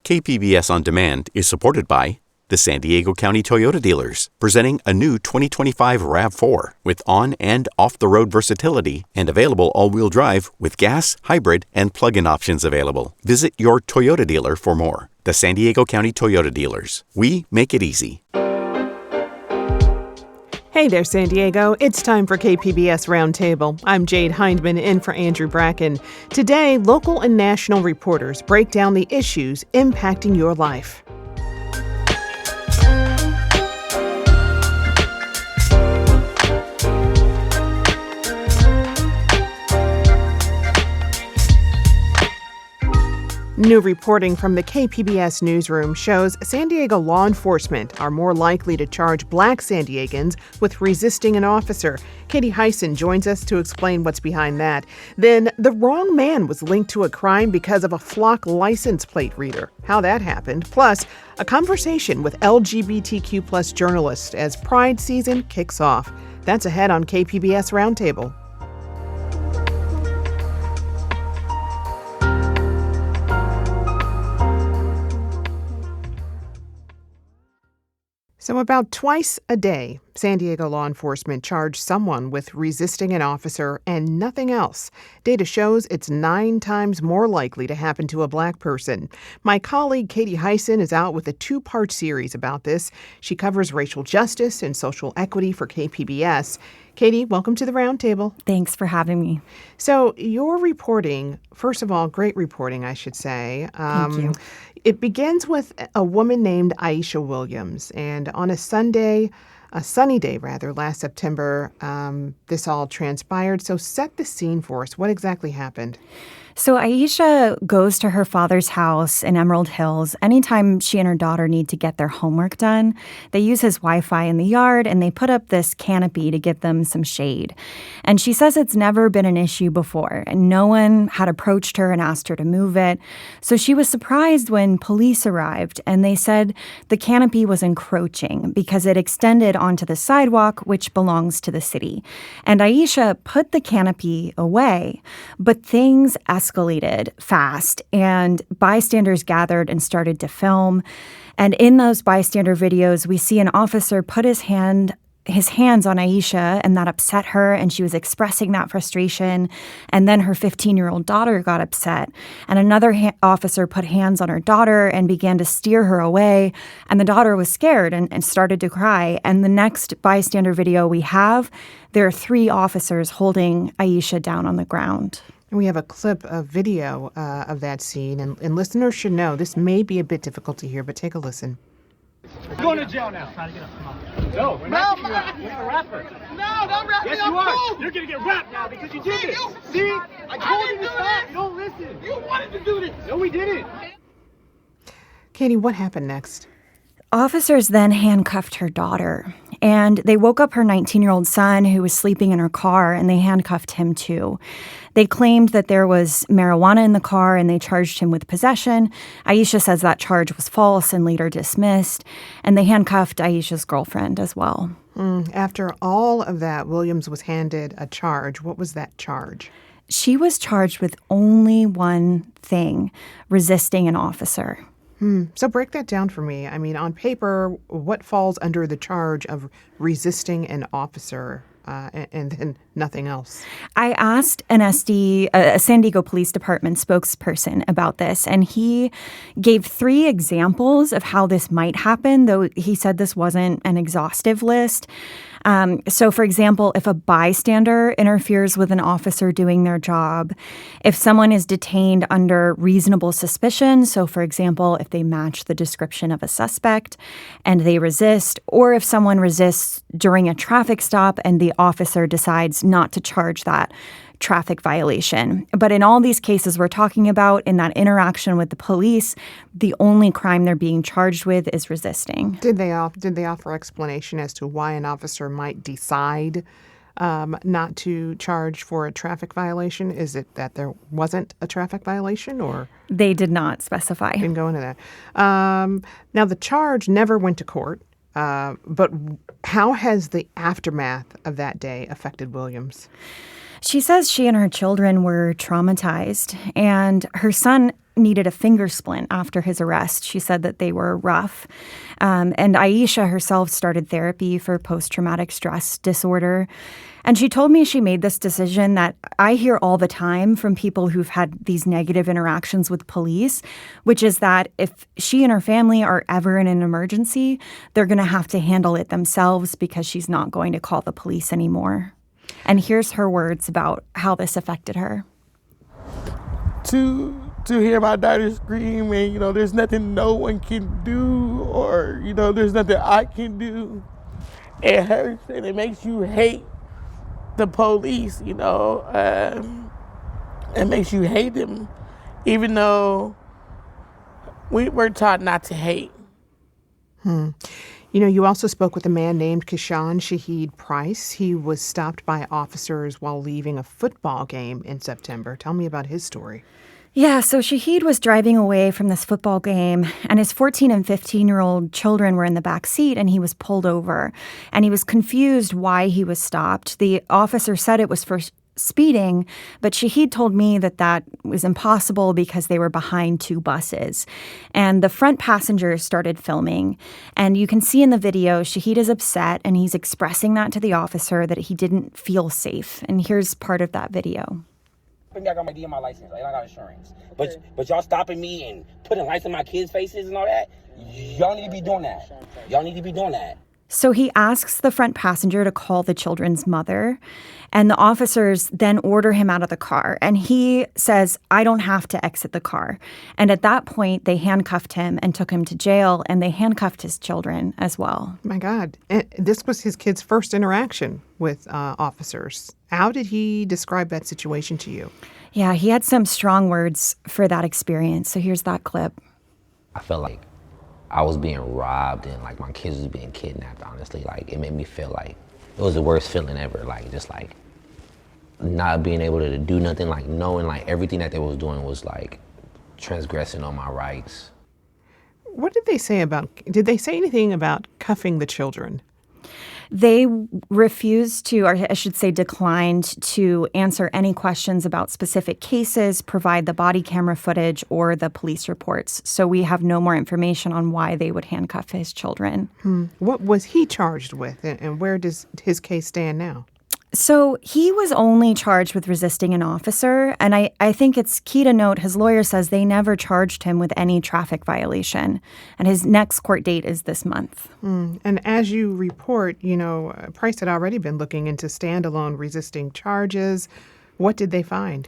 KPBS On Demand is supported by the San Diego County Toyota dealers, presenting a new 2025 RAV4 with on- and off-the-road versatility and available all-wheel drive with gas, hybrid, and plug-in options available. Visit your Toyota dealer for more. The San Diego County Toyota dealers. We make it easy. Hey there, San Diego. It's time for KPBS Roundtable. I'm Jade Hindman in for Andrew Bracken. Today, local and national reporters break down the issues impacting your life. New reporting from the KPBS newsroom shows San Diego law enforcement are more likely to charge Black San Diegans with resisting an officer. Katie Hyson joins us to explain what's behind that. Then, the wrong man was linked to a crime because of a flock license plate reader. How that happened. Plus, a conversation with LGBTQ plus journalists as Pride season kicks off. That's ahead on KPBS Roundtable. So about twice a day, San Diego law enforcement charge someone with resisting an officer and nothing else. Data shows it's 9 times more likely to happen to a Black person. My colleague Katie Hyson is out with a 2-part series about this. She covers racial justice and social equity for KPBS. Katie, welcome to the Roundtable. Thanks for having me. So your reporting, first of all, great reporting, I should say. Thank you. It begins with a woman named Aisha Williams. And on a sunny day, last September, this all transpired. So set the scene for us. What exactly happened? So Aisha goes to her father's house in Emerald Hills anytime she and her daughter need to get their homework done. They use his Wi-Fi in the yard, and they put up this canopy to give them some shade. And she says it's never been an issue before, and no one had approached her and asked her to move it. So she was surprised when police arrived, and they said the canopy was encroaching because it extended onto the sidewalk, which belongs to the city. And Aisha put the canopy away, but things escalated fast, and bystanders gathered and started to film. And in those bystander videos, we see an officer put his hands on Aisha, and that upset her, and she was expressing that frustration. And then her 15-year-old daughter got upset, and another officer put hands on her daughter and began to steer her away, and the daughter was scared and started to cry. And the next bystander video we have, there are 3 officers holding Aisha down on the ground. We have a clip of video of that scene, and listeners should know this may be a bit difficult to hear, but take a listen. You're going to jail now. Try to get up. Come on. No, we're not getting you out. You're a rapper. No, don't rap me. Yes, you are. Cool. You're going to get rapped now because you did this. See? I told you to stop. You don't listen. You wanted to do this. No, we didn't. Katie, what happened next? Officers then handcuffed her daughter, and they woke up her 19-year-old son who was sleeping in her car, and they handcuffed him too. They claimed that there was marijuana in the car, and they charged him with possession. Aisha says that charge was false and later dismissed, and they handcuffed Aisha's girlfriend as well. After all of that, Williams was handed a charge. What was that charge? She was charged with only one thing: resisting an officer. So break that down for me. I mean, on paper, what falls under the charge of resisting an officer and then nothing else? I asked an a San Diego Police Department spokesperson about this, and he gave 3 examples of how this might happen, though he said this wasn't an exhaustive list. So, for example, if a bystander interferes with an officer doing their job, if someone is detained under reasonable suspicion, so, for example, if they match the description of a suspect and they resist, or if someone resists during a traffic stop and the officer decides not to charge that traffic violation. But in all these cases we're talking about, in that interaction with the police, the only crime they're being charged with is resisting. Did they offer explanation as to why an officer might decide not to charge for a traffic violation? Is it that there wasn't a traffic violation, or? They did not specify. Didn't go into that. Now, the charge never went to court, but how has the aftermath of that day affected Williams? She says she and her children were traumatized, and her son needed a finger splint after his arrest. She said that they were rough. And Aisha herself started therapy for post-traumatic stress disorder. And she told me she made this decision that I hear all the time from people who've had these negative interactions with police, which is that if she and her family are ever in an emergency, they're going to have to handle it themselves because she's not going to call the police anymore. And here's her words about how this affected her. To hear my daughter scream and, there's nothing no one can do or, there's nothing I can do. It hurts and it makes you hate the police, it makes you hate them, even though we're taught not to hate. You also spoke with a man named Kishan Shaheed Price. He was stopped by officers while leaving a football game in September. Tell me about his story. Yeah, so Shaheed was driving away from this football game, and his 14 and 15-year-old children were in the back seat, and he was pulled over. And he was confused why he was stopped. The officer said it was for speeding, but Shaheed told me that was impossible because they were behind two buses. And the front passengers started filming. And you can see in the video, Shaheed is upset, and he's expressing that to the officer that he didn't feel safe. And here's part of that video. I got my ID and my license. I got insurance. But y'all stopping me and putting lights in my kids' faces and all that? Y'all need to be doing that. So he asks the front passenger to call the children's mother, and the officers then order him out of the car. And he says, I don't have to exit the car. And at that point, they handcuffed him and took him to jail, and they handcuffed his children as well. My God. This was his kid's first interaction with officers. How did he describe that situation to you? Yeah, he had some strong words for that experience. So here's that clip. I felt like I was being robbed and like my kids was being kidnapped, honestly. Like it made me feel like it was the worst feeling ever. Like just like not being able to do nothing, like knowing like everything that they was doing was like transgressing on my rights. What did they say did they say anything about cuffing the children? They refused to, or I should say declined to answer any questions about specific cases, provide the body camera footage or the police reports. So we have no more information on why they would handcuff his children. What was he charged with, and where does his case stand now? So he was only charged with resisting an officer, and I think it's key to note his lawyer says they never charged him with any traffic violation, and his next court date is this month. And as you report, Price had already been looking into standalone resisting charges. What did they find?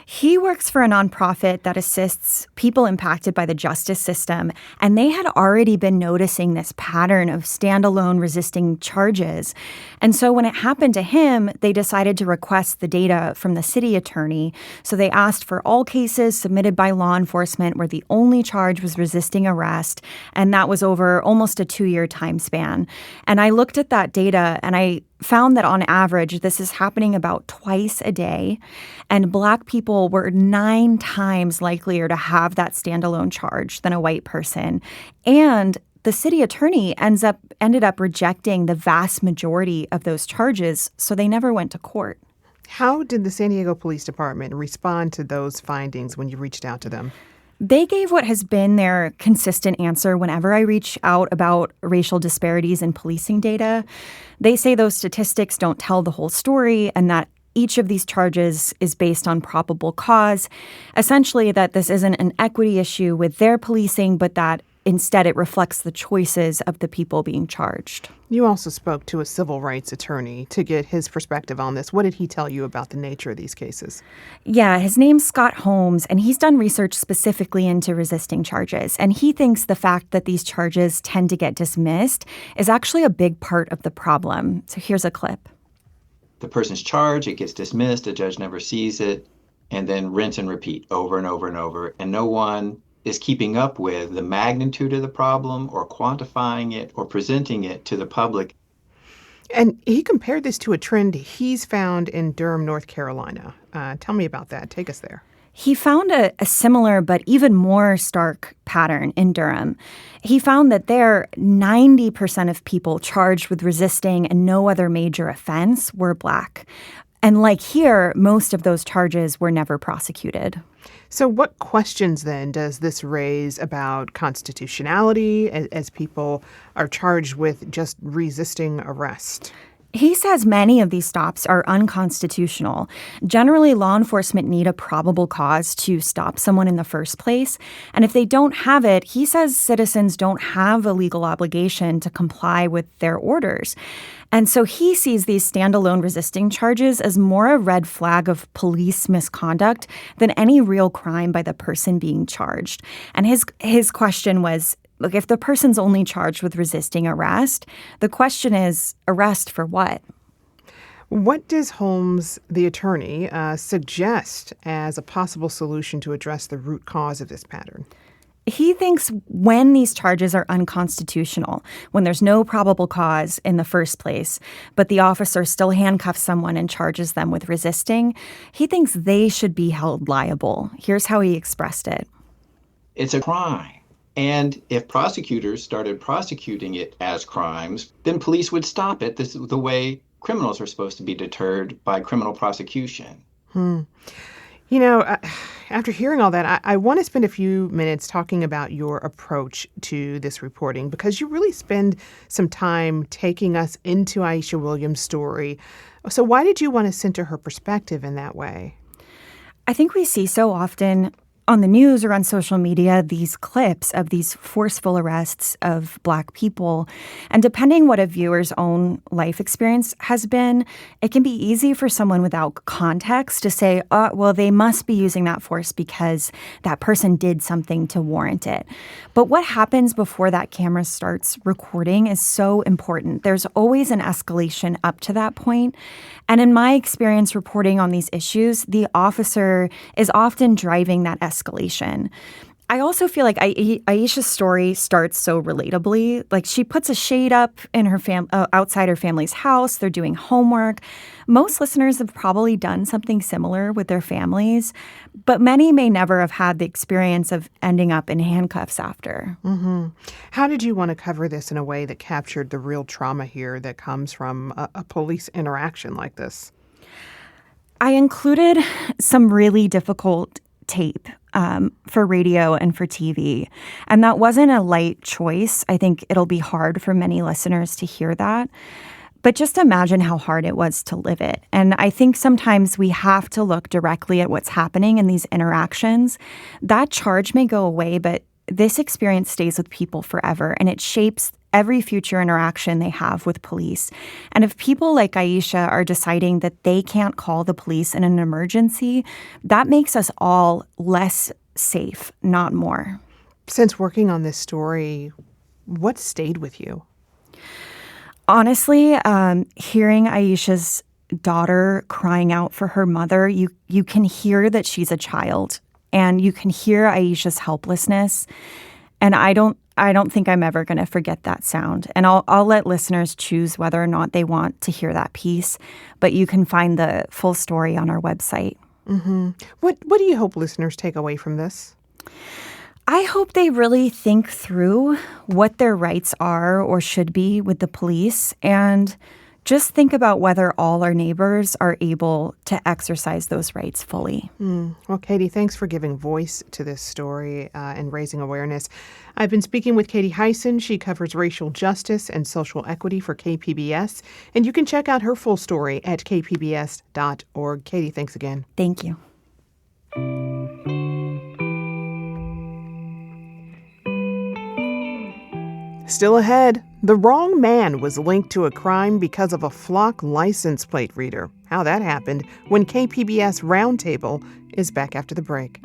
He works for a nonprofit that assists people impacted by the justice system, and they had already been noticing this pattern of standalone resisting charges. And so when it happened to him, they decided to request the data from the city attorney. So they asked for all cases submitted by law enforcement where the only charge was resisting arrest, and that was over almost a 2-year time span. And I looked at that data, and I found that on average, this is happening about twice a day, and Black people were 9 times likelier to have that standalone charge than a white person. And the city attorney ended up rejecting the vast majority of those charges, so they never went to court. How did the San Diego Police Department respond to those findings when you reached out to them? They gave what has been their consistent answer whenever I reach out about racial disparities in policing data. They say those statistics don't tell the whole story and that each of these charges is based on probable cause. Essentially, that this isn't an equity issue with their policing, but that instead it reflects the choices of the people being charged. You also spoke to a civil rights attorney to get his perspective on this. What did he tell you about the nature of these cases? Yeah, his name's Scott Holmes, and he's done research specifically into resisting charges. And he thinks the fact that these charges tend to get dismissed is actually a big part of the problem. So here's a clip. The person's charged, it gets dismissed, the judge never sees it, and then rinse and repeat over and over and over. And no one is keeping up with the magnitude of the problem or quantifying it or presenting it to the public. And he compared this to a trend he's found in Durham, North Carolina. Tell me about that. Take us there. He found a similar but even more stark pattern in Durham. He found that there, 90% of people charged with resisting and no other major offense were Black. And like here, most of those charges were never prosecuted. So what questions then does this raise about constitutionality as people are charged with just resisting arrest? He says many of these stops are unconstitutional. Generally, law enforcement need a probable cause to stop someone in the first place. And if they don't have it, he says citizens don't have a legal obligation to comply with their orders. And so he sees these standalone resisting charges as more a red flag of police misconduct than any real crime by the person being charged. And his question was, look, if the person's only charged with resisting arrest, the question is, arrest for what? What does Holmes, the attorney, suggest as a possible solution to address the root cause of this pattern? He thinks when these charges are unconstitutional, when there's no probable cause in the first place, but the officer still handcuffs someone and charges them with resisting, he thinks they should be held liable. Here's how he expressed it. It's a crime. And if prosecutors started prosecuting it as crimes, then police would stop it. This is the way criminals are supposed to be deterred, by criminal prosecution. You know, after hearing all that, I want to spend a few minutes talking about your approach to this reporting, because you really spend some time taking us into Aisha Williams' story. So why did you want to center her perspective in that way? I think we see so often on the news or on social media these clips of these forceful arrests of Black people. And depending what a viewer's own life experience has been, it can be easy for someone without context to say, well, they must be using that force because that person did something to warrant it. But what happens before that camera starts recording is so important. There's always an escalation up to that point. And in my experience reporting on these issues, the officer is often driving that escalation. I also feel like Aisha's story starts so relatably. Like, she puts a shade up in her outside her family's house. They're doing homework. Most listeners have probably done something similar with their families, but many may never have had the experience of ending up in handcuffs after. Mm-hmm. How did you want to cover this in a way that captured the real trauma here that comes from a police interaction like this? I included some really difficult tape for radio and for TV. And that wasn't a light choice. I think it'll be hard for many listeners to hear that. But just imagine how hard it was to live it. And I think sometimes we have to look directly at what's happening in these interactions. That charge may go away, but this experience stays with people forever, and it shapes every future interaction they have with police. And if people like Aisha are deciding that they can't call the police in an emergency, that makes us all less safe, not more. Since working on this story, what stayed with you? Honestly, hearing Aisha's daughter crying out for her mother, you can hear that she's a child, and you can hear Aisha's helplessness. And I don't think I'm ever going to forget that sound. And I'll let listeners choose whether or not they want to hear that piece. But you can find the full story on our website. Mm-hmm. What do you hope listeners take away from this? I hope they really think through what their rights are or should be with the police, and just think about whether all our neighbors are able to exercise those rights fully. Well, Katie, thanks for giving voice to this story and raising awareness. I've been speaking with Katie Hyson. She covers racial justice and social equity for KPBS, and you can check out her full story at kpbs.org. Katie, thanks again. Thank you. Still ahead, the wrong man was linked to a crime because of a flock license plate reader. How that happened when KPBS Roundtable is back after the break.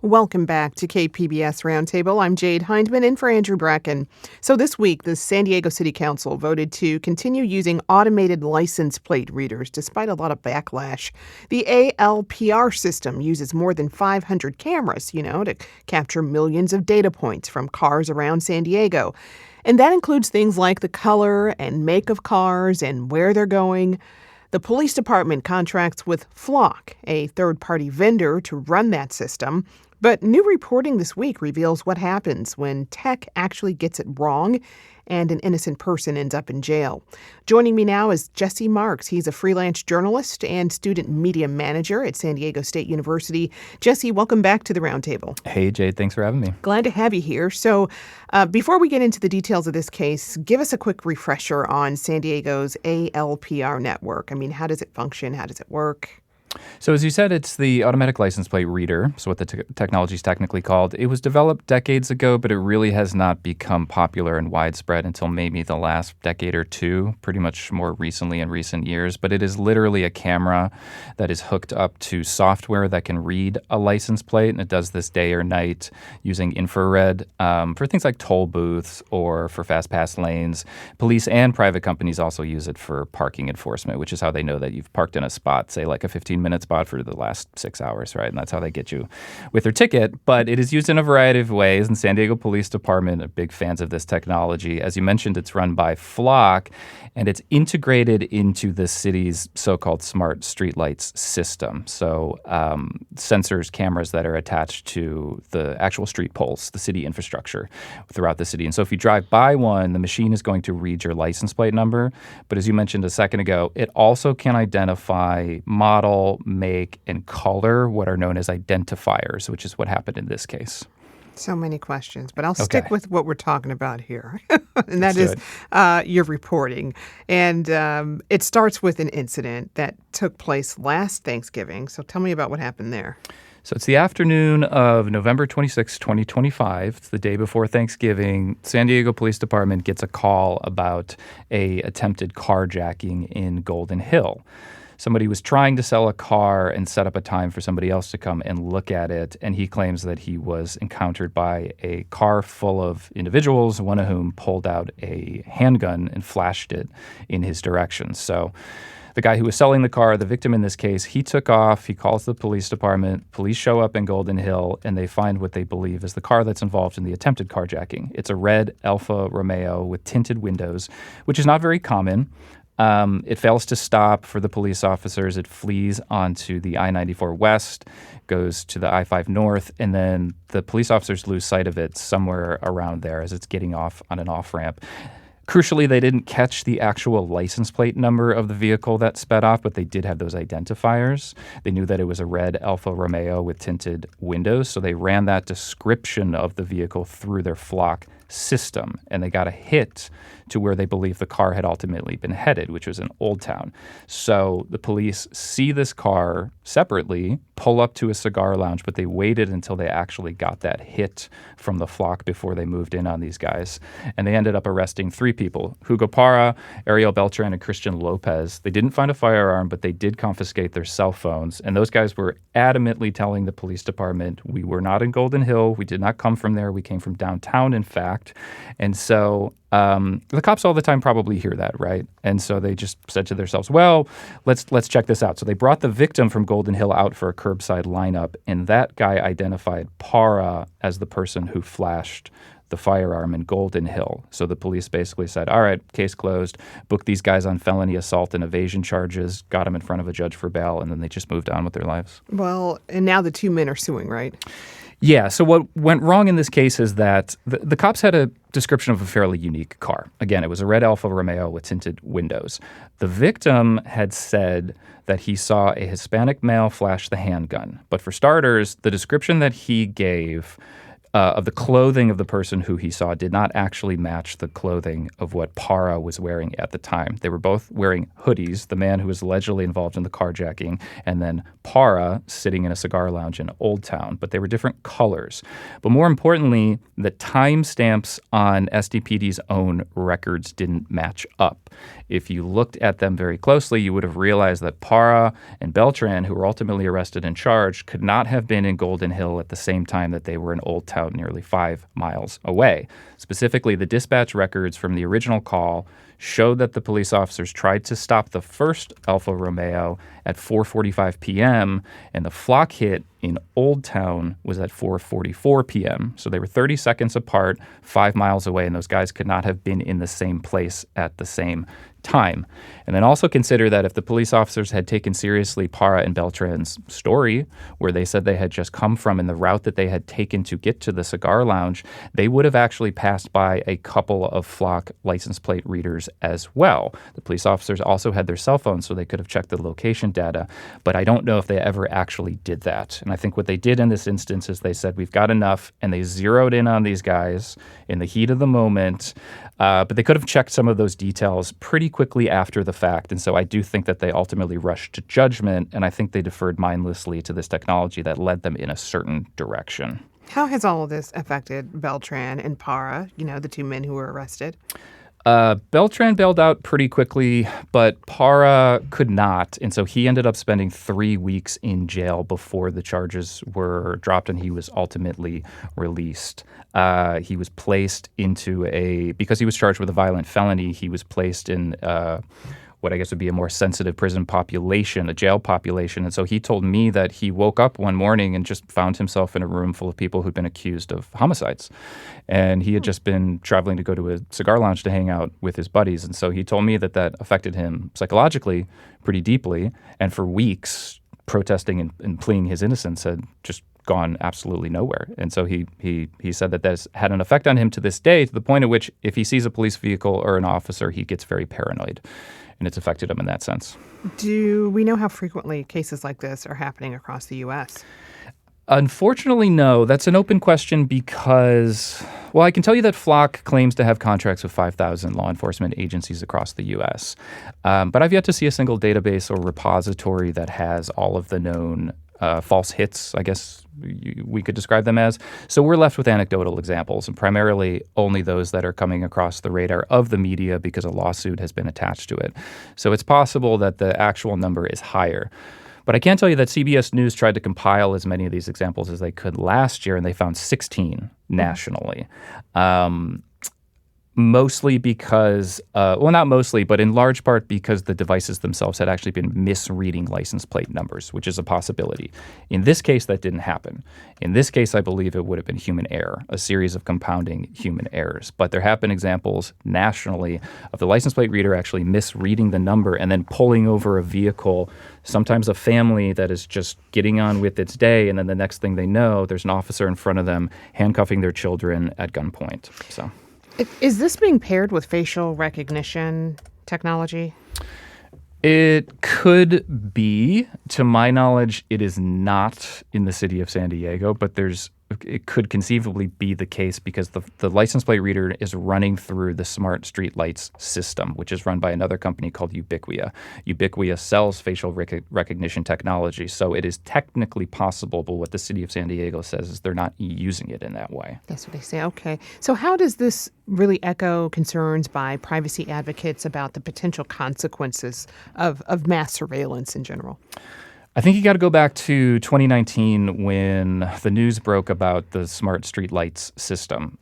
Welcome back to KPBS Roundtable. I'm Jade Hindman in for Andrew Bracken. So this week, the San Diego City Council voted to continue using automated license plate readers despite a lot of backlash. The ALPR system uses more than 500 cameras, to capture millions of data points from cars around San Diego. And that includes things like the color and make of cars and where they're going. The police department contracts with Flock, a third-party vendor, to run that system. But new reporting this week reveals what happens when tech actually gets it wrong and an innocent person ends up in jail. Joining me now is Jesse Marks. He's a freelance journalist and student media manager at San Diego State University. Jesse, welcome back to the Roundtable. Hey, Jade. Thanks for having me. Glad to have you here. So before we get into the details of this case, give us a quick refresher on San Diego's ALPR network. I mean, how does it function? How does it work? So as you said, it's the automatic license plate reader, so what the technology is technically called. It was developed decades ago, but it really has not become popular and widespread until maybe the last decade or two, pretty much more recently in recent years. But it is literally a camera that is hooked up to software that can read a license plate, and it does this day or night using infrared for things like toll booths or for fast pass lanes. Police and private companies also use it for parking enforcement, which is how they know that you've parked in a spot, say like a 15-minute spot for the last 6 hours, right? And that's how they get you with their ticket. But it is used in a variety of ways, and San Diego Police Department are big fans of this technology. As you mentioned, it's run by Flock, and it's integrated into the city's so-called smart streetlights system. So sensors, cameras that are attached to the actual street poles, the city infrastructure throughout the city. And so if you drive by one, the machine is going to read your license plate number. But as you mentioned a second ago, it also can identify model, make, and color, what are known as identifiers, which is what happened in this case. So many questions, but I'll stick with what we're talking about here, and that Let's is your reporting. And it starts with an incident that took place last Thanksgiving. So tell me about what happened there. So it's the afternoon of November 26, 2025. It's the day before Thanksgiving. San Diego Police Department gets a call about a attempted carjacking in Golden Hill. Somebody was trying to sell a car and set up a time for somebody else to come and look at it, and he claims that he was encountered by a car full of individuals, one of whom pulled out a handgun and flashed it in his direction. So the guy who was selling the car, the victim in this case, he took off. He calls the police department. Police show up in Golden Hill, and they find what they believe is the car that's involved in the attempted carjacking. It's a red Alfa Romeo with tinted windows, which is not very common. It fails to stop for the police officers. It flees onto the I-94 West, goes to the I-5 North, and then the police officers lose sight of it somewhere around there as it's getting off on an off-ramp. Crucially, they didn't catch the actual license plate number of the vehicle that sped off, but they did have those identifiers. They knew that it was a red Alfa Romeo with tinted windows, so they ran that description of the vehicle through their Flock system, and they got a hit to where they believe the car had ultimately been headed, which was in Old Town. So the police see this car separately, pull up to a cigar lounge, but they waited until they actually got that hit from the Flock before they moved in on these guys. And they ended up arresting 3 people, Hugo Parra, Ariel Beltran, and Christian Lopez. They didn't find a firearm, but they did confiscate their cell phones. And those guys were adamantly telling the police department, we were not in Golden Hill. We did not come from there. We came from downtown, in fact. And so the cops all the time probably hear that, right? And so they just said to themselves, well, let's check this out. So they brought the victim from Golden Hill out for a curbside lineup, and that guy identified Parra as the person who flashed the firearm in Golden Hill. So the police basically said, all right, case closed, booked these guys on felony assault and evasion charges, got them in front of a judge for bail, and then they just moved on with their lives. Well, and now the 2 men are suing, right? Yeah, so what went wrong in this case is that the cops had a description of a fairly unique car. Again, it was a red Alfa Romeo with tinted windows. The victim had said that he saw a Hispanic male flash the handgun. But for starters, the description that he gave of the clothing of the person who he saw did not actually match the clothing of what Parra was wearing at the time. They were both wearing hoodies, the man who was allegedly involved in the carjacking, and then Parra sitting in a cigar lounge in Old Town, but they were different colors. But more importantly, the timestamps on SDPD's own records didn't match up. up. If you looked at them very closely, you would have realized that Parra and Beltran, who were ultimately arrested and charged, could not have been in Golden Hill at the same time that they were in Old Town, nearly 5 miles away. Specifically, the dispatch records from the original call showed that the police officers tried to stop the first Alfa Romeo at 4:45 p.m., and the flock hit in Old Town was at 4:44 p.m. So they were 30 seconds apart, 5 miles away, and those guys could not have been in the same place at the same time. And then also consider that if the police officers had taken seriously Parra and Beltran's story, where they said they had just come from and the route that they had taken to get to the cigar lounge, they would have actually passed by a couple of flock license plate readers as well. The police officers also had their cell phones, so they could have checked the location data, but I don't know if they ever actually did that. And I think what they did in this instance is they said, we've got enough, and they zeroed in on these guys in the heat of the moment, but they could have checked some of those details pretty quickly after the fact. And so I do think that they ultimately rushed to judgment, and I think they deferred mindlessly to this technology that led them in a certain direction. How has all of this affected Beltran and Parra, the two men who were arrested? Beltran bailed out pretty quickly, but Parra could not. And so he ended up spending 3 weeks in jail before the charges were dropped and he was ultimately released. He was placed because he was charged with a violent felony, he was placed in what I guess would be a more sensitive prison population, a jail population. And so he told me that he woke up one morning and just found himself in a room full of people who'd been accused of homicides. And he had just been traveling to go to a cigar lounge to hang out with his buddies. And so he told me that affected him psychologically pretty deeply. And for weeks, protesting and pleading his innocence had just gone absolutely nowhere. And so he said that that's had an effect on him to this day, to the point at which if he sees a police vehicle or an officer, he gets very paranoid. And it's affected him in that sense. Do we know how frequently cases like this are happening across the U.S.? Unfortunately, no. That's an open question because, I can tell you that Flock claims to have contracts with 5,000 law enforcement agencies across the U.S. But I've yet to see a single database or repository that has all of the known false hits, I guess we could describe them as. So we're left with anecdotal examples, and primarily only those that are coming across the radar of the media because a lawsuit has been attached to it. So it's possible that the actual number is higher. But I can tell you that CBS News tried to compile as many of these examples as they could last year, and they found 16 nationally. Mostly because, not mostly, but in large part because the devices themselves had actually been misreading license plate numbers, which is a possibility. In this case, that didn't happen. In this case, I believe it would have been human error, a series of compounding human errors. But there have been examples nationally of the license plate reader actually misreading the number and then pulling over a vehicle, sometimes a family that is just getting on with its day, and then the next thing they know, there's an officer in front of them handcuffing their children at gunpoint. So. Is this being paired with facial recognition technology? It could be. To my knowledge, it is not in the city of San Diego, but it could conceivably be the case because the license plate reader is running through the smart street lights system, which is run by another company called Ubiquia. Ubiquia sells facial recognition technology, so it is technically possible, but what the city of San Diego says is they're not using it in that way. That's what they say. Okay. So how does this really echo concerns by privacy advocates about the potential consequences of mass surveillance in general? I think you got to go back to 2019 when the news broke about the smart street lights system.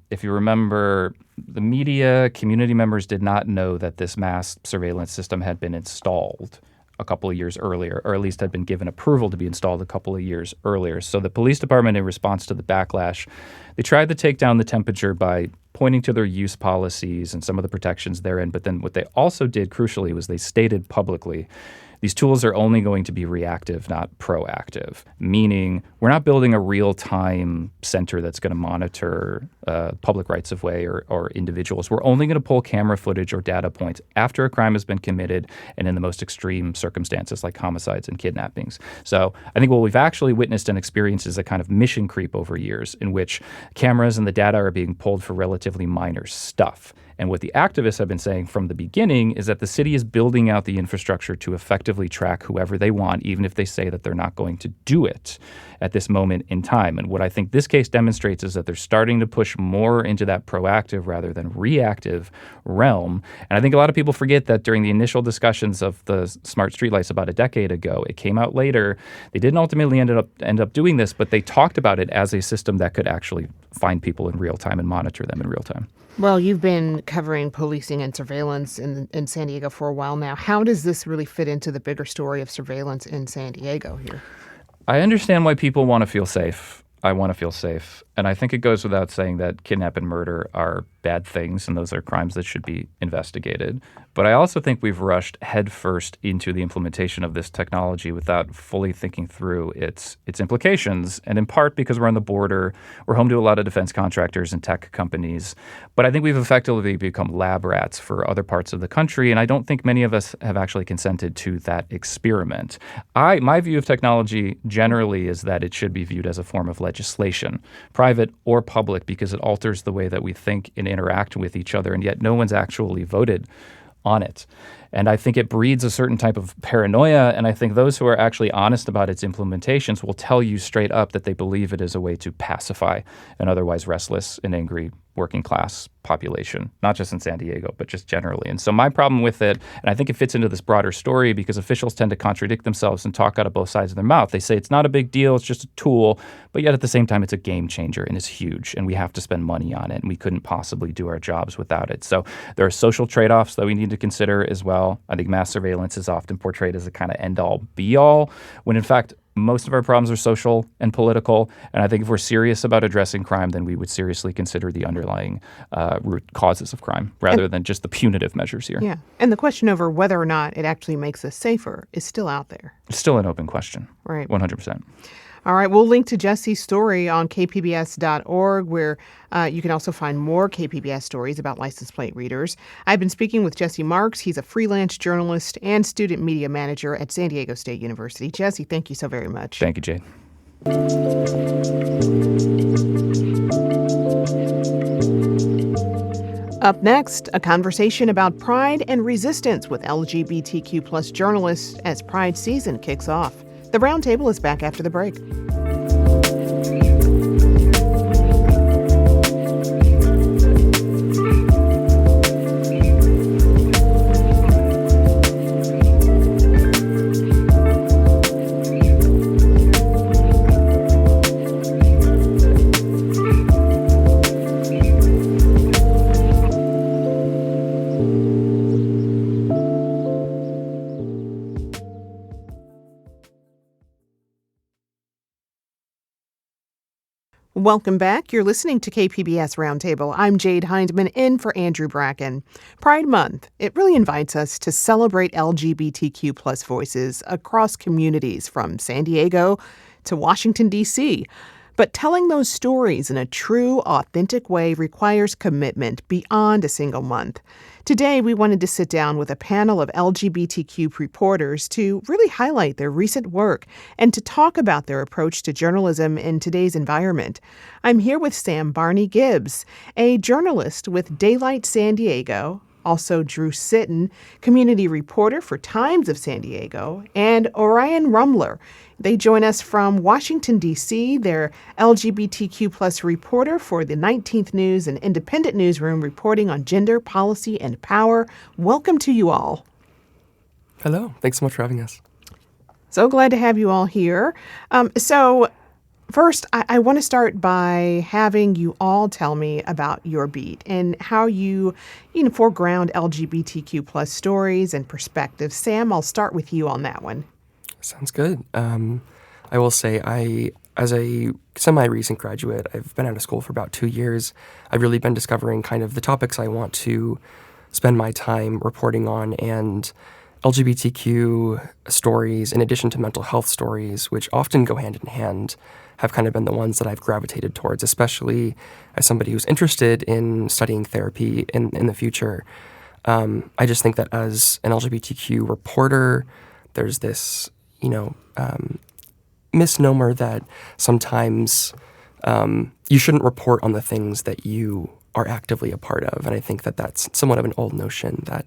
If you remember, the media, community members did not know that this mass surveillance system had been installed a couple of years earlier, or at least had been given approval to be installed a couple of years earlier. So the police department, in response to the backlash, they tried to take down the temperature by pointing to their use policies and some of the protections therein. But then what they also did, crucially, was they stated publicly, these tools are only going to be reactive, not proactive, meaning we're not building a real-time center that's going to monitor public rights-of-way or individuals. We're only going to pull camera footage or data points after a crime has been committed and in the most extreme circumstances like homicides and kidnappings. So I think what we've actually witnessed and experienced is a kind of mission creep over years in which cameras and the data are being pulled for relatively minor stuff. And what the activists have been saying from the beginning is that the city is building out the infrastructure to effectively track whoever they want, even if they say that they're not going to do it at this moment in time. And what I think this case demonstrates is that they're starting to push more into that proactive rather than reactive realm. And I think a lot of people forget that during the initial discussions of the smart streetlights about a decade ago, it came out later. They didn't ultimately end up doing this, but they talked about it as a system that could actually find people in real time and monitor them in real time. Well, you've been covering policing and surveillance in San Diego for a while now. How does this really fit into the bigger story of surveillance in San Diego here? I understand why people want to feel safe. I want to feel safe. And I think it goes without saying that kidnap and murder are bad things, and those are crimes that should be investigated. But I also think we've rushed headfirst into the implementation of this technology without fully thinking through its implications, and in part because we're on the border. We're home to a lot of defense contractors and tech companies. But I think we've effectively become lab rats for other parts of the country, and I don't think many of us have actually consented to that experiment. My view of technology generally is that it should be viewed as a form of legislation, private or public, because it alters the way that we think and interact with each other, and yet no one's actually voted on it. And I think it breeds a certain type of paranoia, and I think those who are actually honest about its implementations will tell you straight up that they believe it is a way to pacify an otherwise restless and angry working class population, not just in San Diego, but just generally. And so my problem with it, and I think it fits into this broader story because officials tend to contradict themselves and talk out of both sides of their mouth. They say it's not a big deal, it's just a tool, but yet at the same time, it's a game changer and it's huge, and we have to spend money on it, and we couldn't possibly do our jobs without it. So there are social trade-offs that we need to consider as well. I think mass surveillance is often portrayed as a kind of end-all, be-all, when in fact, most of our problems are social and political, and I think if we're serious about addressing crime, then we would seriously consider the underlying root causes of crime rather than just the punitive measures here. Yeah, and the question over whether or not it actually makes us safer is still out there. It's still an open question. Right. 100%. All right, we'll link to Jesse's story on kpbs.org, where you can also find more KPBS stories about license plate readers. I've been speaking with Jesse Marks. He's a freelance journalist and student media manager at San Diego State University. Jesse, thank you so very much. Thank you, Jade. Up next, a conversation about pride and resistance with LGBTQ plus journalists as Pride season kicks off. The Roundtable is back after the break. Welcome back. You're listening to KPBS Roundtable. I'm Jade Hindman, in for Andrew Bracken. Pride Month, it really invites us to celebrate LGBTQ plus voices across communities from San Diego to Washington, D.C. But telling those stories in a true, authentic way requires commitment beyond a single month. Today, we wanted to sit down with a panel of LGBTQ reporters to really highlight their recent work and to talk about their approach to journalism in today's environment. I'm here with Sam Barney-Gibbs, a journalist with Daylight San Diego, also Drew Sitton, community reporter for Times of San Diego, and Orion Rumler. They join us from Washington, D.C. They're LGBTQ plus reporter for the 19th News and Independent Newsroom, reporting on gender, policy, and power. Welcome to you all. Hello. Thanks so much for having us. So glad to have you all here. First, I want to start by having you all tell me about your beat and how you foreground LGBTQ plus stories and perspectives. Sam, I'll start with you on that one. Sounds good. I will say as a semi-recent graduate, I've been out of school for about 2 years. I've really been discovering kind of the topics I want to spend my time reporting on, and LGBTQ stories, in addition to mental health stories, which often go hand in hand, have kind of been the ones that I've gravitated towards, especially as somebody who's interested in studying therapy in the future. I just think that as an LGBTQ reporter, there's this, misnomer that sometimes you shouldn't report on the things that you are actively a part of. And I think that that's somewhat of an old notion that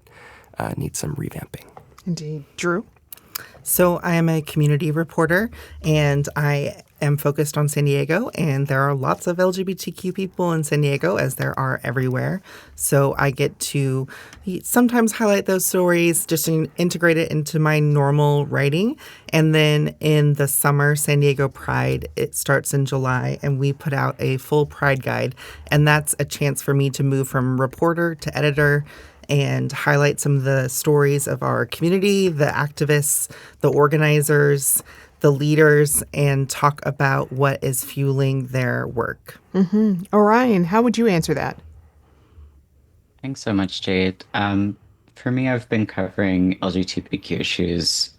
needs some revamping. Indeed. Drew? So I am a community reporter, and I am focused on San Diego, and there are lots of LGBTQ people in San Diego, as there are everywhere. So I get to sometimes highlight those stories, just to integrate it into my normal writing. And then in the summer, San Diego Pride, it starts in July, and we put out a full Pride guide. And that's a chance for me to move from reporter to editor and highlight some of the stories of our community, the activists, the organizers, the leaders, and talk about what is fueling their work. Mm-hmm. Orion, how would you answer that? Thanks so much, Jade. For me, I've been covering LGBTQ issues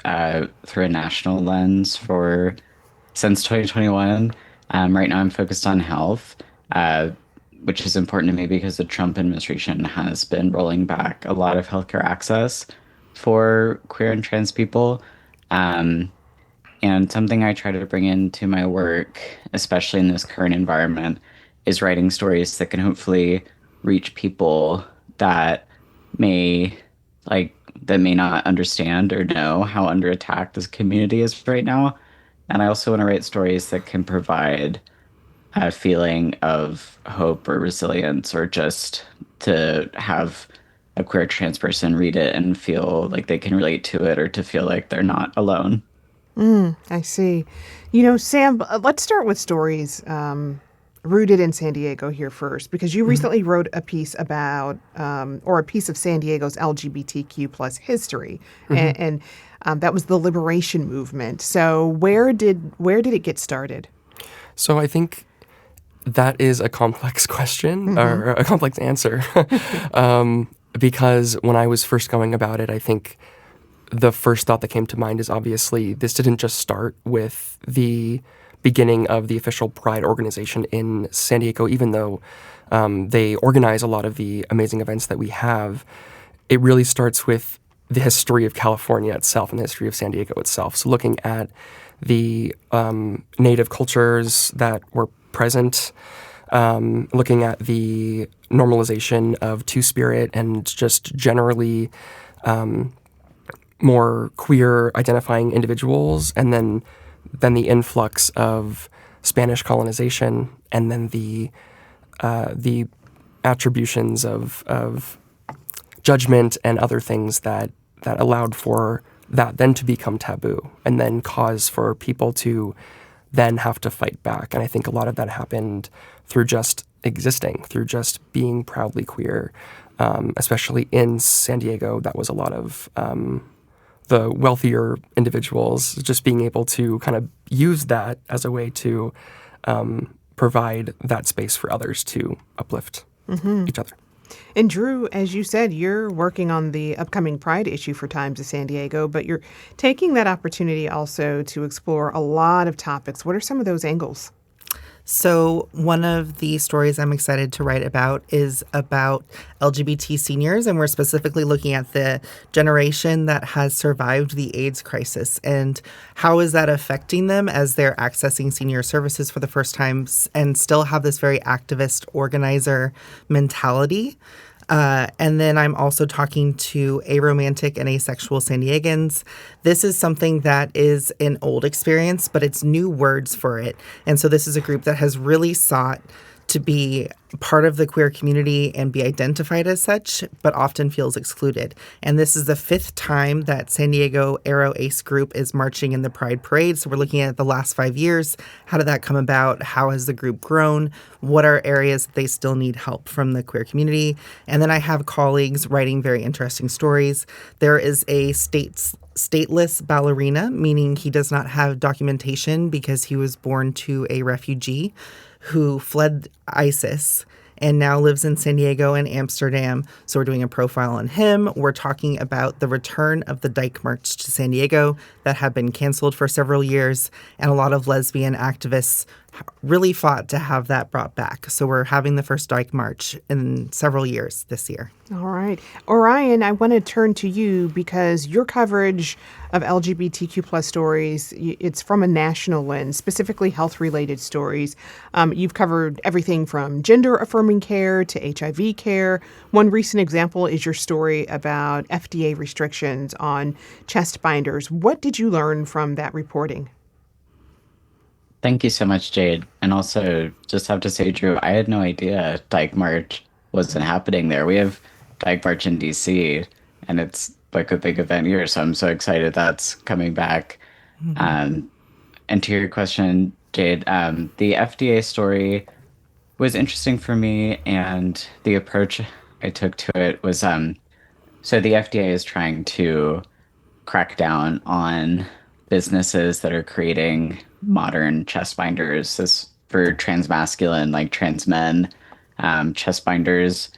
through a national lens since 2021. Right now, I'm focused on health, which is important to me because the Trump administration has been rolling back a lot of healthcare access for queer and trans people. And something I try to bring into my work, especially in this current environment, is writing stories that can hopefully reach people that may not understand or know how under attack this community is right now. And I also want to write stories that can provide a feeling of hope or resilience, or just to have a queer trans person read it and feel like they can relate to it, or to feel like they're not alone. I see. Sam, let's start with stories rooted in San Diego here first, because you recently wrote a piece about, or a piece of San Diego's LGBTQ plus history, and that was the liberation movement. So where did it get started? So I think that is a complex question, or a complex answer, because when I was first going about it, I think the first thought that came to mind is obviously this didn't just start with the beginning of the official Pride organization in San Diego, even though they organize a lot of the amazing events that we have. It really starts with the history of California itself and the history of San Diego itself. So looking at the native cultures that were present, looking at the normalization of Two-Spirit and just generally more queer identifying individuals, and then the influx of Spanish colonization, and then the attributions of judgment and other things that allowed for that then to become taboo, and then cause for people to then have to fight back. And I think a lot of that happened through just existing, through just being proudly queer, especially in San Diego. That was a lot of the wealthier individuals just being able to kind of use that as a way to provide that space for others to uplift each other. And Drew, as you said, you're working on the upcoming Pride issue for Times of San Diego, but you're taking that opportunity also to explore a lot of topics. What are some of those angles? So one of the stories I'm excited to write about is about LGBT seniors, and we're specifically looking at the generation that has survived the AIDS crisis and how is that affecting them as they're accessing senior services for the first time and still have this very activist organizer mentality. And then I'm also talking to aromantic and asexual San Diegans. This is something that is an old experience, but it's new words for it. And so this is a group that has really sought to be part of the queer community and be identified as such, but often feels excluded. And this is the 5th time that San Diego Aero Ace group is marching in the Pride Parade. So we're looking at the last 5 years. How did that come about? How has the group grown? What are areas that they still need help from the queer community? And then I have colleagues writing very interesting stories. There is a stateless ballerina, meaning he does not have documentation because he was born to a refugee who fled ISIS and now lives in San Diego and Amsterdam. So we're doing a profile on him. We're talking about the return of the Dyke March to San Diego that had been canceled for several years. And a lot of lesbian activists really fought to have that brought back. So we're having the first Dyke March in several years this year. All right. Orion, I want to turn to you because your coverage of LGBTQ plus stories, it's from a national lens, specifically health-related stories. You've covered everything from gender-affirming care to HIV care. One recent example is your story about FDA restrictions on chest binders. What did you learn from that reporting? Thank you so much, Jade. And also, just have to say, Drew, I had no idea Dyke March wasn't happening there. We have Dyke March in DC, and it's like a big event here. So I'm so excited that's coming back. And to your question, Jade, the FDA story was interesting for me, and the approach I took to it was so the FDA is trying to crack down on businesses that are creating modern chest binders. This for transmasculine, like trans men, chest binders.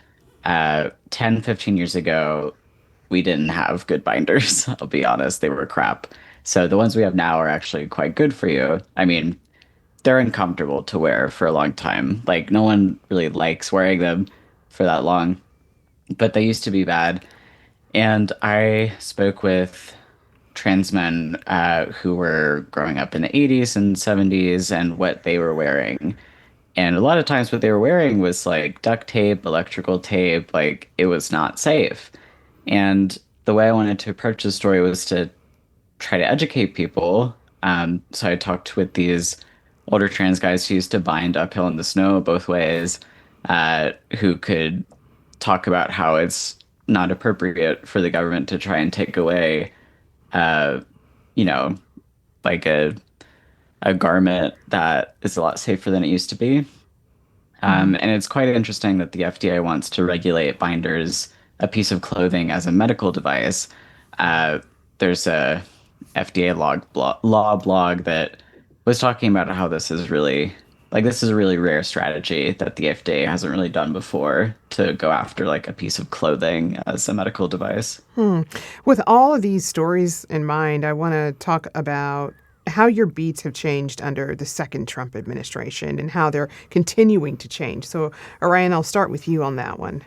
10, 15 years ago, we didn't have good binders. I'll be honest, they were crap. So the ones we have now are actually quite good for you. I mean, they're uncomfortable to wear for a long time. Like, no one really likes wearing them for that long, but they used to be bad. And I spoke with trans men who were growing up in the 80s and 70s and what they were wearing. And a lot of times what they were wearing was like duct tape, electrical tape, like it was not safe. And the way I wanted to approach the story was to try to educate people. So I talked with these older trans guys who used to bind uphill in the snow both ways, who could talk about how it's not appropriate for the government to try and take away you know, like a garment that is a lot safer than it used to be. And it's quite interesting that the FDA wants to regulate binders, a piece of clothing, as a medical device. There's a FDA law blog that was talking about how this is really this is a really rare strategy that the FDA hasn't really done before, to go after like a piece of clothing as a medical device. With all of these stories in mind, I want to talk about how your beats have changed under the second Trump administration and how they're continuing to change. So, Orion, I'll start with you on that one.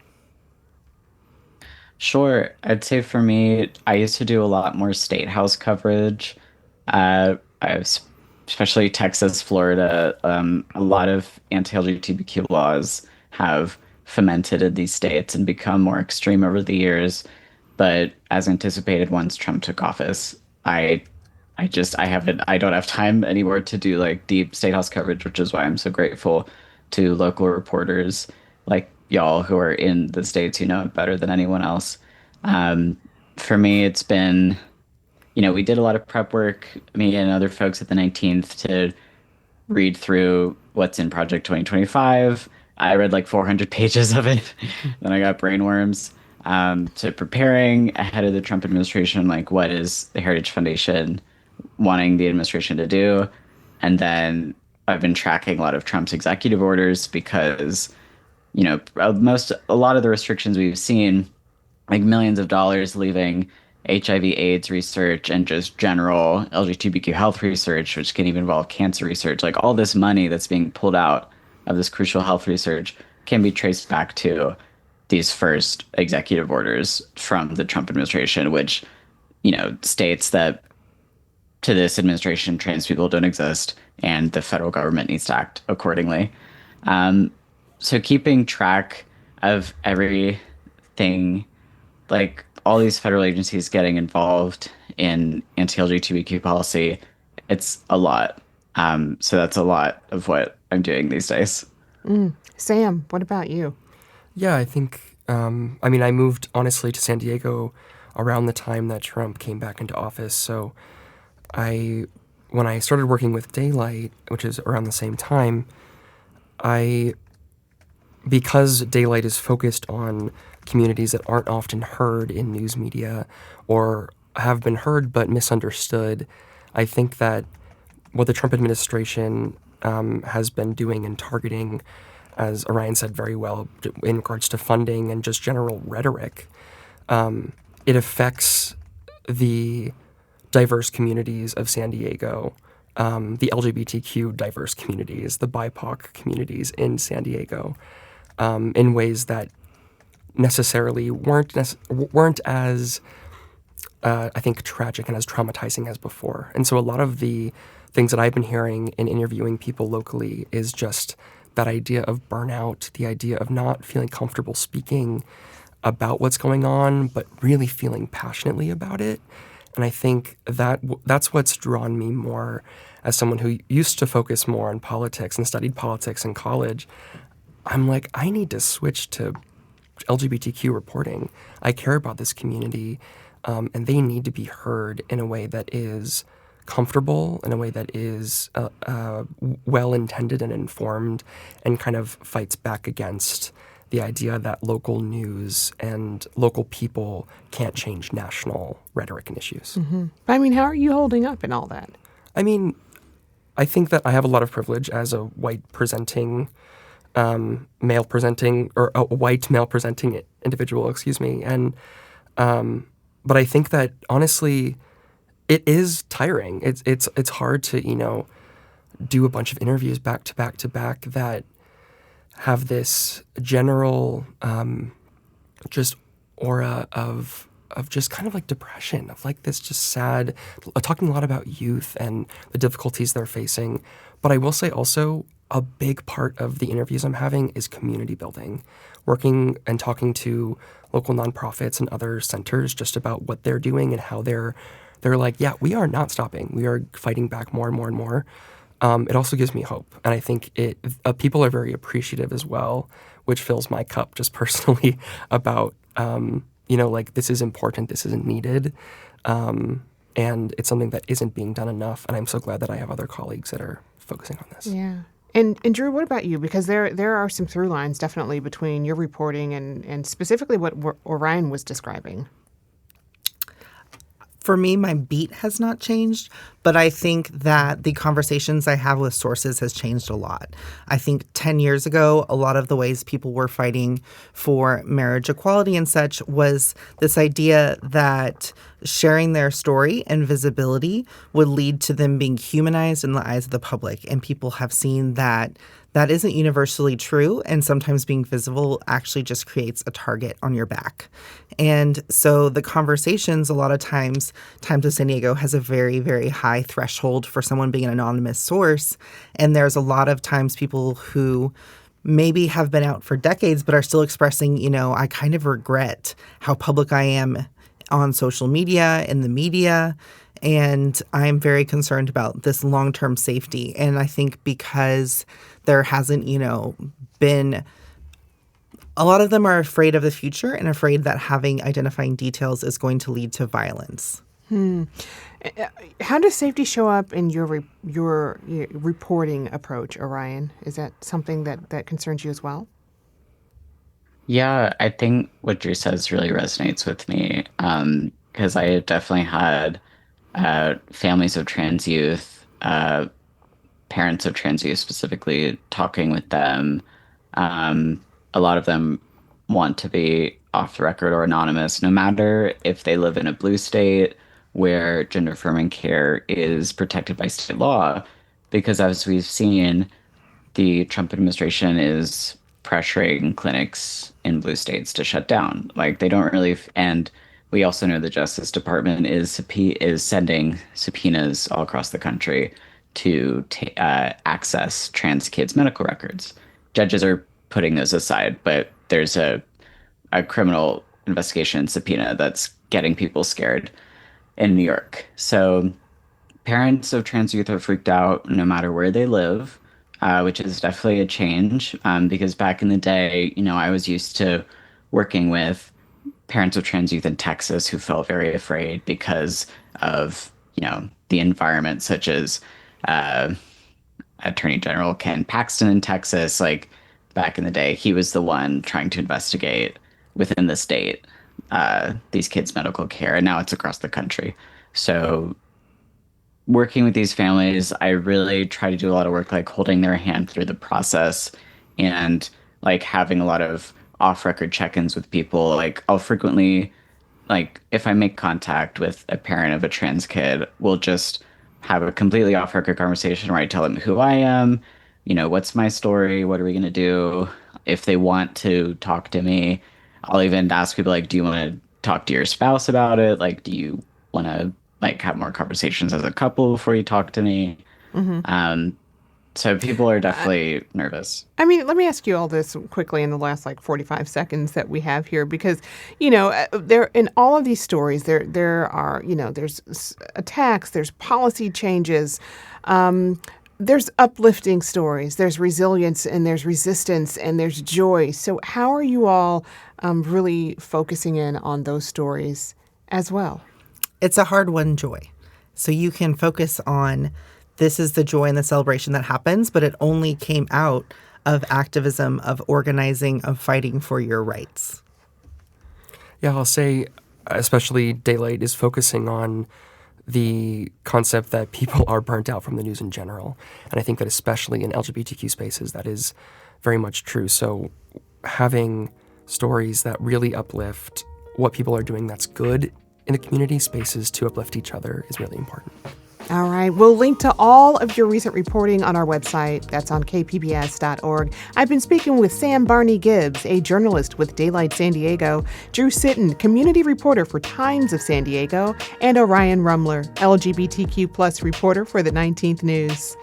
Sure. I'd say for me, I used to do a lot more state house coverage. I was especially Texas, Florida, a lot of anti-LGBTQ laws have fomented in these states and become more extreme over the years. But as anticipated, once Trump took office, I don't have time anymore to do like deep state house coverage, which is why I'm so grateful to local reporters like y'all who are in the states who know it better than anyone else. For me, it's been, we did a lot of prep work, me and other folks at the 19th, to read through what's in Project 2025. I read like 400 pages of it. Then I got brainworms. To preparing ahead of the Trump administration, like what is the Heritage Foundation wanting the administration to do? And then I've been tracking a lot of Trump's executive orders because, a lot of the restrictions we've seen, like millions of dollars leaving HIV/AIDS research and just general LGBTQ health research, which can even involve cancer research, like all this money that's being pulled out of this crucial health research can be traced back to these first executive orders from the Trump administration, which, states that to this administration, trans people don't exist and the federal government needs to act accordingly. So keeping track of everything, like all these federal agencies getting involved in anti-LGBTQ policy, it's a lot. So that's a lot of what I'm doing these days. Sam, what about you? Yeah, I think, I moved honestly to San Diego around the time that Trump came back into office. So when I started working with Daylight, which is around the same time, because Daylight is focused on communities that aren't often heard in news media or have been heard but misunderstood, I think that what the Trump administration has been doing and targeting, as Orion said very well, in regards to funding and just general rhetoric, it affects the diverse communities of San Diego the LGBTQ diverse communities, the BIPOC communities in San Diego, in ways that necessarily weren't as I think tragic and as traumatizing as before. And so a lot of the things that I've been hearing in interviewing people locally is just that idea of burnout, the idea of not feeling comfortable speaking about what's going on, but really feeling passionately about it. And I think that's what's drawn me more as someone who used to focus more on politics and studied politics in college. I'm like, I need to switch to LGBTQ reporting. I care about this community, and they need to be heard in a way that is comfortable, in a way that is well-intended and informed, and kind of fights back against the idea that local news and local people can't change national rhetoric and issues. Mm-hmm. I mean, how are you holding up in all that? I mean, I think that I have a lot of privilege as a white male presenting individual, excuse me. And, but I think that honestly, it is tiring. It's hard to, do a bunch of interviews back to back to back that have this general, just aura of just kind of like depression, of like this just sad, talking a lot about youth and the difficulties they're facing. But I will say also a big part of the interviews I'm having is community building, working and talking to local nonprofits and other centers just about what they're doing and how they're like, yeah, we are not stopping. We are fighting back more and more and more. It also gives me hope. And I think people are very appreciative as well, which fills my cup just personally about, like this is important, this isn't needed. And it's something that isn't being done enough. And I'm so glad that I have other colleagues that are focusing on this. Yeah. And Drew, what about you? Because there are some through lines definitely between your reporting and specifically what Orion was describing. For me, my beat has not changed, but I think that the conversations I have with sources has changed a lot. I think 10 years ago, a lot of the ways people were fighting for marriage equality and such was this idea that sharing their story and visibility would lead to them being humanized in the eyes of the public. And people have seen that that isn't universally true, and sometimes being visible actually just creates a target on your back. And so the conversations, a lot of times, Times of San Diego has a very, very high threshold for someone being an anonymous source. And there's a lot of times people who maybe have been out for decades but are still expressing, I kind of regret how public I am on social media, in the media, and I'm very concerned about this long-term safety. And I think because there hasn't, been a lot of them are afraid of the future and afraid that identifying details is going to lead to violence. How does safety show up in your reporting approach, Orion? Is that something that concerns you as well? Yeah, I think what Drew says really resonates with me because I definitely had families of trans youth, parents of trans youth specifically, talking with them. A lot of them want to be off the record or anonymous, no matter if they live in a blue state where gender affirming care is protected by state law, because as we've seen, the Trump administration is pressuring clinics in blue states to shut down. Like they don't really, and we also know the Justice Department is sending subpoenas all across the country to access trans kids' medical records. Judges are putting those aside, but there's a criminal investigation subpoena that's getting people scared in New York. So parents of trans youth are freaked out no matter where they live, which is definitely a change because back in the day, I was used to working with parents of trans youth in Texas who felt very afraid because of, the environment, such as Attorney General Ken Paxton in Texas. Like back in the day, he was the one trying to investigate within the state these kids' medical care, and now it's across the country. So working with these families, I really try to do a lot of work, like holding their hand through the process and like having a lot of off-record check-ins with people. Like I'll frequently, like if I make contact with a parent of a trans kid, we'll just have a completely off record conversation where I tell them who I am, what's my story, what are we going to do. If they want to talk to me, I'll even ask people like, do you want to talk to your spouse about it? Like, do you want to like have more conversations as a couple before you talk to me? So people are definitely nervous. I mean, let me ask you all this quickly in the last 45 seconds that we have here, because, there in all of these stories, there are, there's attacks, there's policy changes, there's uplifting stories, there's resilience, and there's resistance, and there's joy. So how are you all really focusing in on those stories as well? It's a hard-won joy. So you can focus on this is the joy and the celebration that happens, but it only came out of activism, of organizing, of fighting for your rights. Yeah, I'll say especially Daylight is focusing on the concept that people are burnt out from the news in general. And I think that especially in LGBTQ spaces, that is very much true. So having stories that really uplift what people are doing that's good in the community spaces to uplift each other is really important. All right. We'll link to all of your recent reporting on our website. That's on kpbs.org. I've been speaking with Sam Barney Gibbs, a journalist with Daylight San Diego, Drew Sitton, community reporter for Times of San Diego, and Orion Rumler, LGBTQ plus reporter for the 19th News.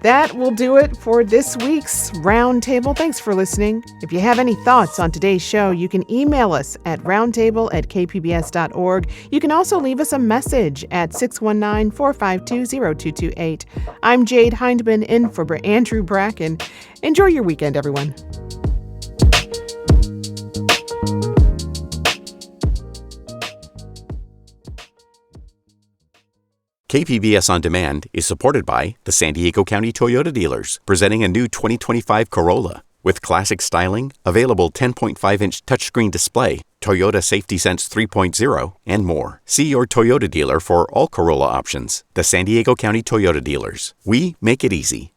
That will do it for this week's Roundtable. Thanks for listening. If you have any thoughts on today's show, you can email us at roundtable@kpbs.org. You can also leave us a message at 619-452-0228. I'm Jade Hindman in for Andrew Bracken. Enjoy your weekend, everyone. KPBS On Demand is supported by the San Diego County Toyota dealers, presenting a new 2025 Corolla. With classic styling, available 10.5-inch touchscreen display, Toyota Safety Sense 3.0, and more. See your Toyota dealer for all Corolla options. The San Diego County Toyota dealers. We make it easy.